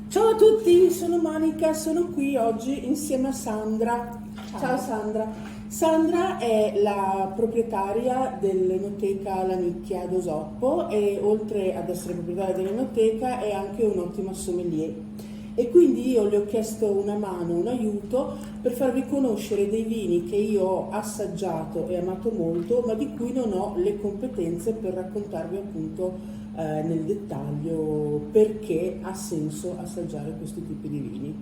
Ciao a tutti, sono Manica, sono qui oggi insieme a Sandra. Ciao Sandra. Sandra è la proprietaria dell'Enoteca La Nicchia ad Osoppo e oltre ad essere proprietaria dell'Enoteca è anche un'ottima sommelier. E quindi io le ho chiesto una mano, un aiuto per farvi conoscere dei vini che io ho assaggiato e amato molto, ma di cui non ho le competenze per raccontarvi appunto nel dettaglio perché ha senso assaggiare questi tipi di vini.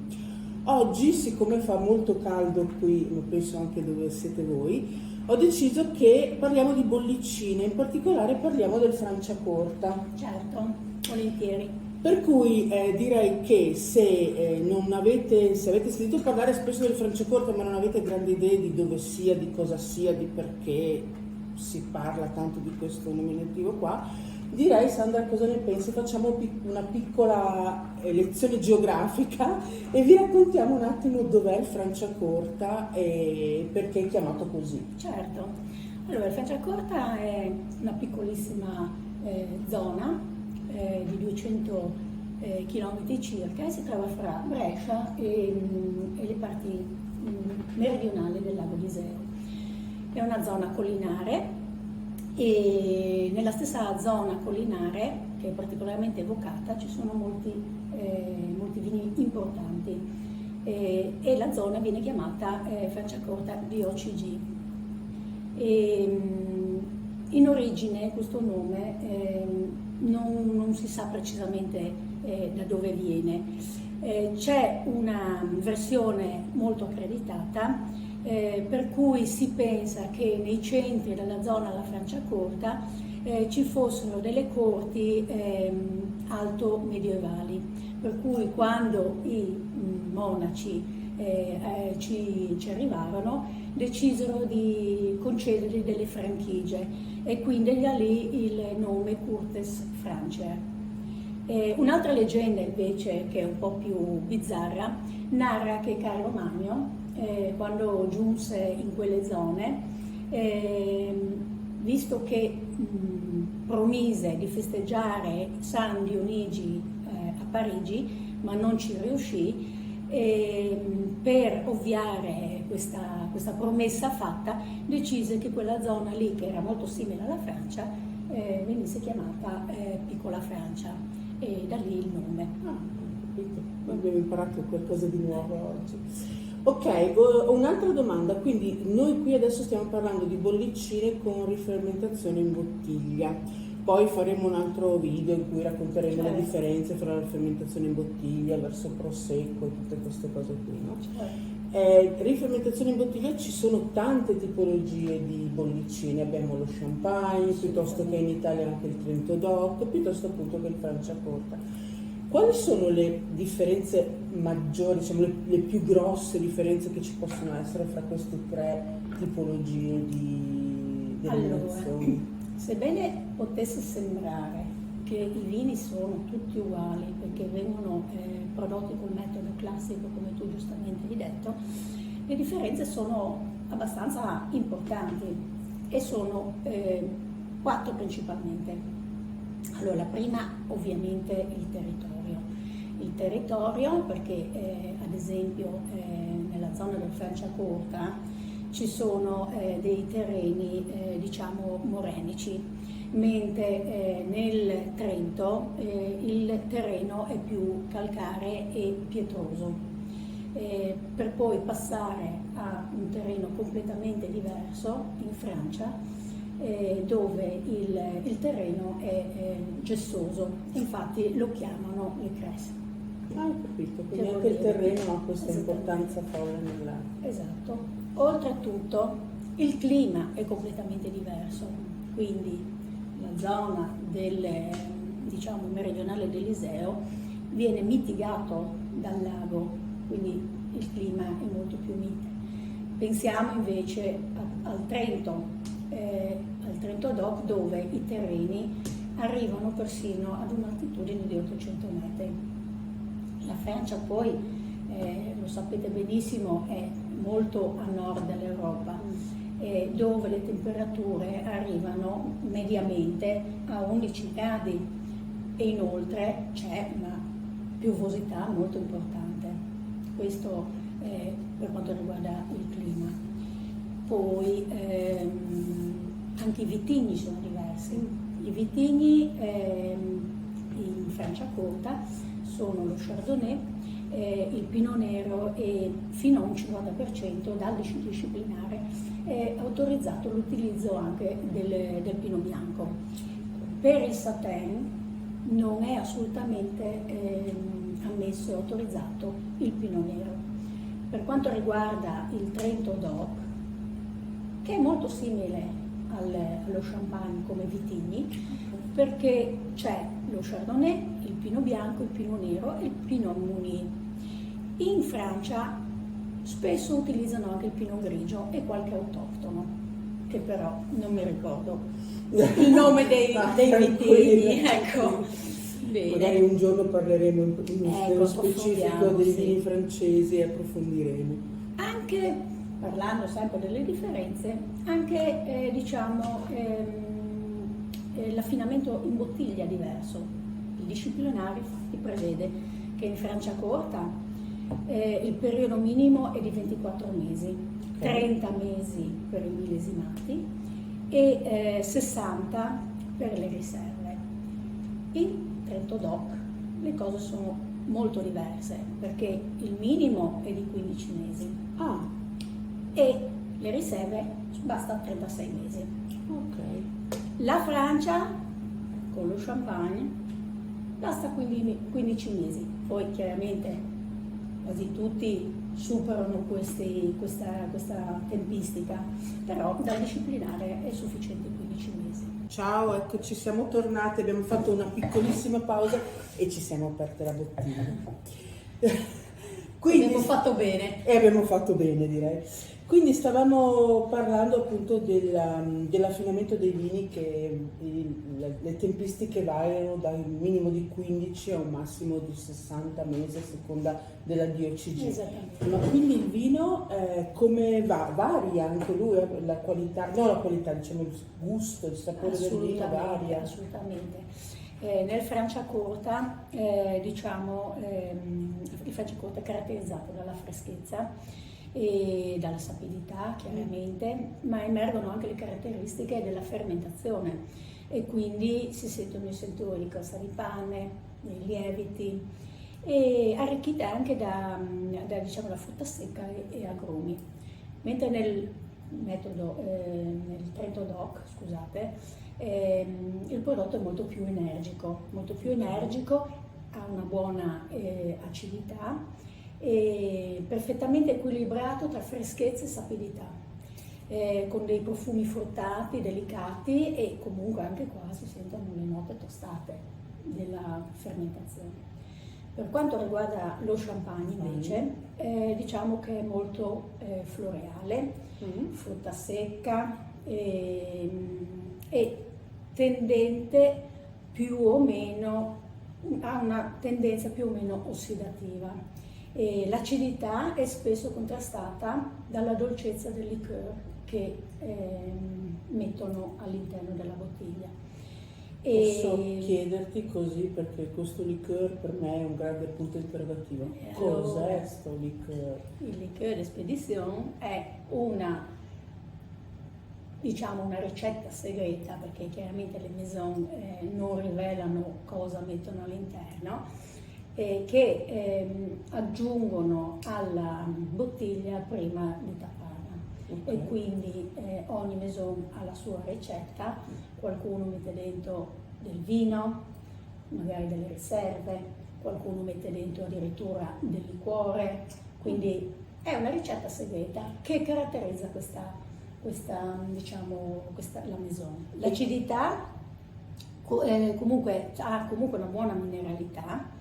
Oggi, siccome fa molto caldo qui, ma penso anche dove siete voi, ho deciso che parliamo di bollicine, in particolare parliamo del Franciacorta. Certo, volentieri. Per cui direi che se avete sentito parlare spesso del Franciacorta ma non avete grandi idee di dove sia, di cosa sia, di perché si parla tanto di questo nominativo qua, direi Sandra cosa ne pensi? Facciamo una piccola lezione geografica e vi raccontiamo un attimo dov'è il Franciacorta e perché è chiamato così. Certo. Allora, il Franciacorta è una piccolissima zona di 200 chilometri circa e si trova fra Brescia e le parti meridionali del lago di Iseo. È una zona collinare e nella stessa zona collinare, che è particolarmente evocata, ci sono molti vini importanti e la zona viene chiamata Franciacorta DOCG. In origine questo nome non si sa precisamente da dove viene. C'è una versione molto accreditata per cui si pensa che nei centri della zona della Franciacorta ci fossero delle corti alto medievali, per cui quando i monaci ci arrivarono decisero di concedergli delle franchigie e quindi da lì il nome Curtes Franciae. Un'altra leggenda invece, che è un po' più bizzarra, narra che Carlo Magno, quando giunse in quelle zone, visto che promise di festeggiare San Dionigi a Parigi, ma non ci riuscì, per ovviare questa promessa fatta, decise che quella zona lì, che era molto simile alla Francia, venisse chiamata Piccola Francia, e da lì il nome. Capito? Abbiamo imparato qualcosa di nuovo oggi. Ok, un'altra domanda, quindi noi qui adesso stiamo parlando di bollicine con rifermentazione in bottiglia, poi faremo un altro video in cui racconteremo le differenze fra la fermentazione in bottiglia verso prosecco e tutte queste cose qui, no? Rifermentazione in bottiglia ci sono tante tipologie di bollicine, abbiamo lo champagne, piuttosto che in Italia anche il Trento DOC, piuttosto appunto che il Franciacorta. Quali sono le differenze maggiori, diciamo le più grosse differenze che ci possono essere fra queste tre tipologie di denominazioni? Allora, sebbene potesse sembrare che i vini sono tutti uguali perché vengono prodotti col metodo classico, come tu giustamente hai detto, le differenze sono abbastanza importanti e sono quattro principalmente. Allora, la prima ovviamente il territorio. Il territorio perché ad esempio nella zona del Franciacorta ci sono dei terreni diciamo morenici, mentre nel Trento il terreno è più calcareo e pietroso, per poi passare a un terreno completamente diverso in Francia, dove il terreno è gessoso, infatti lo chiamano le cresse. Ho capito, quindi anche il terreno ha questa importanza folle nella... Esatto. Oltretutto il clima è completamente diverso, quindi la zona diciamo meridionale dell'Iseo viene mitigato dal lago, quindi il clima è molto più mite. Pensiamo invece al Trento DOC, dove i terreni arrivano persino ad un'altitudine di 800 metri. La Francia poi, lo sapete benissimo, è molto a nord dell'Europa, dove le temperature arrivano mediamente a 11 gradi e inoltre c'è una piovosità molto importante. Questo per quanto riguarda il clima. Poi anche i vitigni sono diversi. I vitigni in Franciacorta sono lo Chardonnay, il Pinot Nero e fino a un 50% dal disciplinare è autorizzato l'utilizzo anche del Pinot Bianco. Per il Sauternes non è assolutamente ammesso e autorizzato il Pinot Nero. Per quanto riguarda il Trento DOC, che è molto simile allo Champagne come vitigni, perché c'è lo Chardonnay, il Pinot Bianco, il Pinot Nero e il Pinot Meunier. In Francia spesso utilizzano anche il Pinot Grigio e qualche autoctono, che però non mi ricordo il nome dei vitigni, ecco. Bene. Magari un giorno parleremo nello specifico approfondiamo, dei sì. vini francesi e approfondiremo. Anche parlando sempre delle differenze, anche l'affinamento in bottiglia è diverso. Il disciplinare infatti prevede che in Franciacorta il periodo minimo è di 24 mesi, 30 mesi per i millesimati e 60 per le riserve. In Trento DOC le cose sono molto diverse perché il minimo è di 15 mesi e le riserve basta 36 mesi. Ok. La Francia con lo Champagne basta 15 mesi, poi chiaramente quasi tutti superano questa tempistica, però da disciplinare è sufficiente 15 mesi. Ciao, eccoci, siamo tornate, abbiamo fatto una piccolissima pausa e ci siamo aperte la bottiglia. Quindi, abbiamo fatto bene. E abbiamo fatto bene, direi. Quindi stavamo parlando appunto dell'affinamento dei vini, che le tempistiche variano dal minimo di 15 a un massimo di 60 mesi a seconda della DOCG. Esattamente. Ma quindi il vino come va? Varia anche lui, la qualità, no la qualità, diciamo il gusto, il sapore del vino varia. Assolutamente. Nel Franciacorta, il Franciacorta è caratterizzato dalla freschezza e dalla sapidità chiaramente, ma emergono anche le caratteristiche della fermentazione e quindi si sentono i sentori di costa di pane, dei lieviti e arricchite anche da frutta secca e agrumi. Mentre nel Trento DOC, scusate, il prodotto è molto più energico, ha una buona acidità e perfettamente equilibrato tra freschezza e sapidità, con dei profumi fruttati, delicati e comunque anche qua si sentono le note tostate della fermentazione. Per quanto riguarda lo Champagne invece, diciamo che è molto floreale, frutta secca e tendente più o meno, ha una tendenza più o meno ossidativa. E l'acidità è spesso contrastata dalla dolcezza del liqueur che mettono all'interno della bottiglia. Posso chiederti così, perché questo liqueur per me è un grande punto interrogativo. Cos'è questo liqueur? Il liqueur d'Expédition è una ricetta segreta, perché chiaramente le maison non rivelano cosa mettono all'interno, che aggiungono alla bottiglia prima di tapparla. Okay. E quindi ogni maison ha la sua ricetta, qualcuno mette dentro del vino, magari delle riserve, qualcuno mette dentro addirittura del liquore, quindi è una ricetta segreta che caratterizza la maison. L'acidità comunque ha una buona mineralità,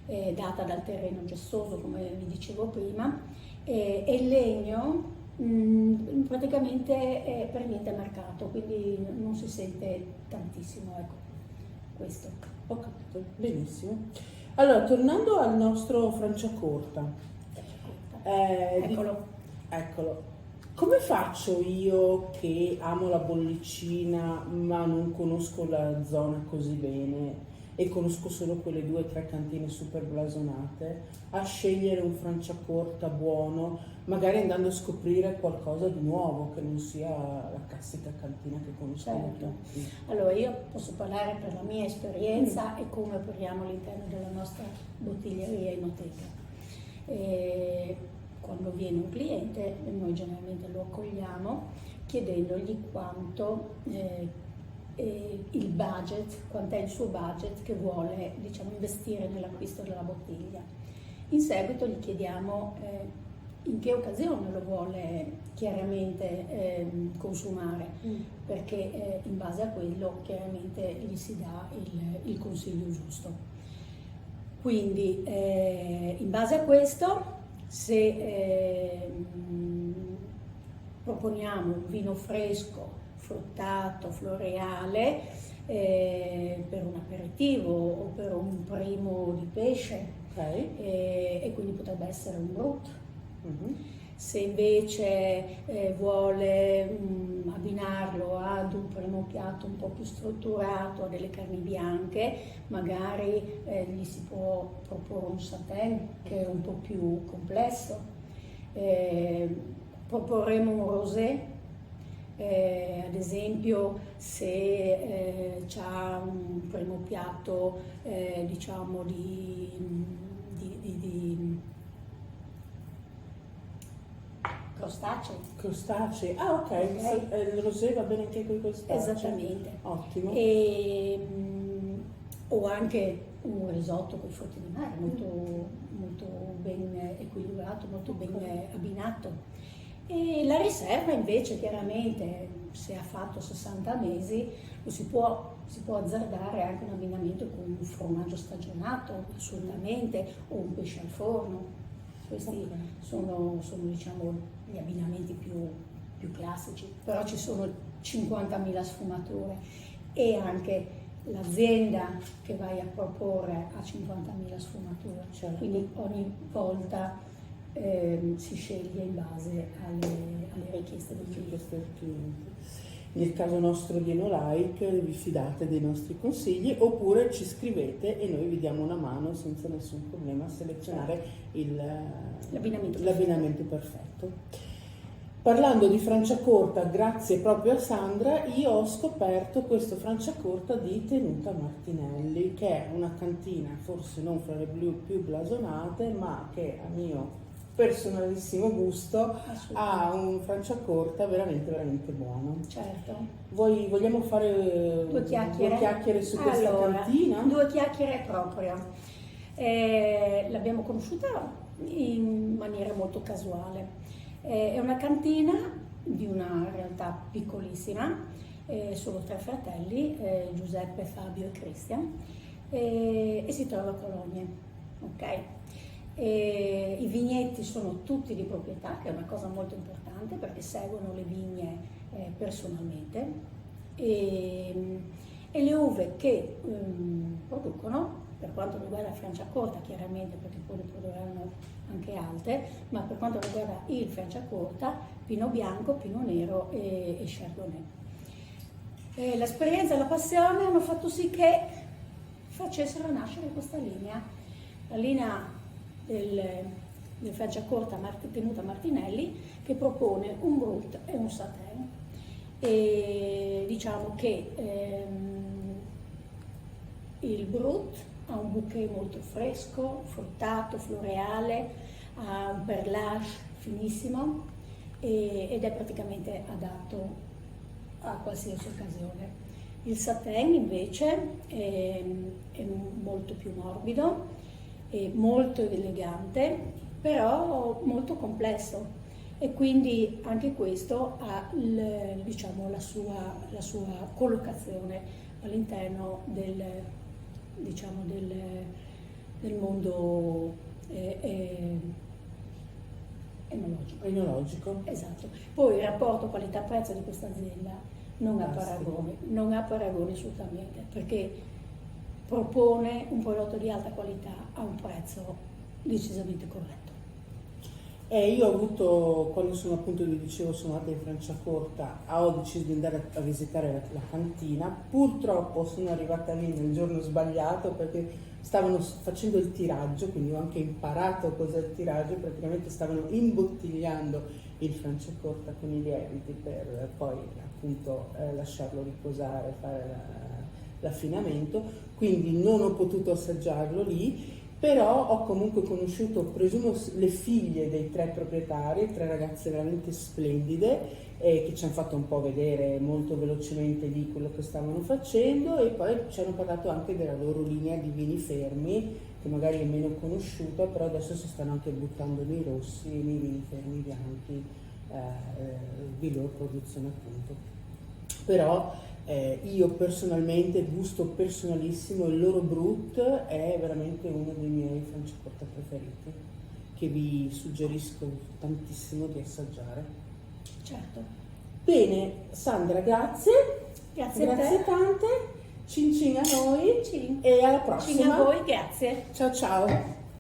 data dal terreno gessoso, come vi dicevo prima, e il legno praticamente è per niente marcato, quindi non si sente tantissimo, ecco, questo. Ho capito, benissimo. Allora, tornando al nostro Franciacorta. Eccolo. Come faccio io che amo la bollicina ma non conosco la zona così bene? e conosco solo quelle 2 o 3 cantine super blasonate, a scegliere un Franciacorta buono, magari andando a scoprire qualcosa di nuovo che non sia la classica cantina che conosciamo Certo. tutti. Allora io posso parlare per la mia esperienza e come operiamo all'interno della nostra bottiglieria enoteca. Quando viene un cliente, noi generalmente lo accogliamo chiedendogli quanto il budget, quant'è il suo budget che vuole, diciamo, investire nell'acquisto della bottiglia. In seguito gli chiediamo in che occasione lo vuole chiaramente consumare, perché in base a quello chiaramente gli si dà il consiglio giusto. Quindi in base a questo, se proponiamo un vino fresco, fruttato, floreale, per un aperitivo o per un primo di pesce, e quindi potrebbe essere un brut. Se invece vuole abbinarlo ad un primo piatto un po' più strutturato, a delle carni bianche, magari gli si può proporre un satin che è un po' più complesso. Proporremo un rosé. Ad esempio, se c'ha un primo piatto diciamo di crostacei, ok, il rosé va bene anche con i crostacei. Esattamente. Ottimo. O anche un risotto con i frutti di mare, molto ben equilibrato, molto ben abbinato. E la riserva invece chiaramente, se ha fatto 60 mesi, si può azzardare anche un abbinamento con un formaggio stagionato, assolutamente, o un pesce al forno. Questi sono diciamo gli abbinamenti più classici, però ci sono 50.000 sfumature e anche l'azienda che vai a proporre ha 50.000 sfumature, certo. Quindi ogni volta si sceglie in base alle richieste del cliente. Nel caso nostro di Enolike vi fidate dei nostri consigli oppure ci scrivete e noi vi diamo una mano senza nessun problema a selezionare l'abbinamento perfetto. Parlando di Franciacorta, grazie proprio a Sandra, io ho scoperto questo Franciacorta di Tenuta Martinelli, che è una cantina forse non fra le più blasonate, ma che a mio personalissimo gusto ha un Franciacorta veramente veramente buono. Certo. Vogliamo fare due chiacchiere su questa cantina? 2 chiacchiere proprio. L'abbiamo conosciuta in maniera molto casuale. È una cantina di una realtà piccolissima, sono 3 fratelli, Giuseppe, Fabio e Cristian, e si trova a Colonia. Okay? I vigneti sono tutti di proprietà, che è una cosa molto importante perché seguono le vigne personalmente, e le uve che producono, per quanto riguarda Franciacorta chiaramente, perché poi ne produrranno anche altre, ma per quanto riguarda il Franciacorta, Pinot Bianco, Pinot Nero e Chardonnay. L'esperienza e la passione hanno fatto sì che facessero nascere questa linea, la linea del Franciacorta Tenuta Martinelli, che propone un brut e un satin, e diciamo che il brut ha un bouquet molto fresco, fruttato, floreale, ha un perlage finissimo ed è praticamente adatto a qualsiasi occasione. Il satin invece è molto più morbido, molto elegante, però molto complesso, e quindi anche questo ha diciamo, la sua collocazione all'interno del mondo enologico. Esatto. Poi il rapporto qualità-prezzo di questa azienda non ha paragone assolutamente, perché propone un prodotto di alta qualità a un prezzo decisamente corretto. Io ho avuto, quando sono appunto, vi dicevo, sono andata in Franciacorta, ho deciso di andare a visitare la cantina. Purtroppo sono arrivata lì nel giorno sbagliato perché stavano facendo il tiraggio, quindi ho anche imparato cos'è il tiraggio. Praticamente stavano imbottigliando il Franciacorta con i lieviti per poi appunto lasciarlo riposare, fare l'affinamento, quindi non ho potuto assaggiarlo lì. Però ho comunque conosciuto, presumo, le figlie dei 3 proprietari, 3 ragazze veramente splendide, che ci hanno fatto un po' vedere molto velocemente di quello che stavano facendo, e poi ci hanno parlato anche della loro linea di vini fermi, che magari è meno conosciuta, però adesso si stanno anche buttando nei rossi, nei vini fermi bianchi, di loro produzione appunto. Però io personalmente, gusto personalissimo, il loro Brut è veramente uno dei miei Franciacorta preferiti, che vi suggerisco tantissimo di assaggiare. Certo. Bene, Sandra, grazie. Grazie a te. Tante. Cin cin a noi Cin. e alla Cin prossima. a voi, grazie. Ciao ciao.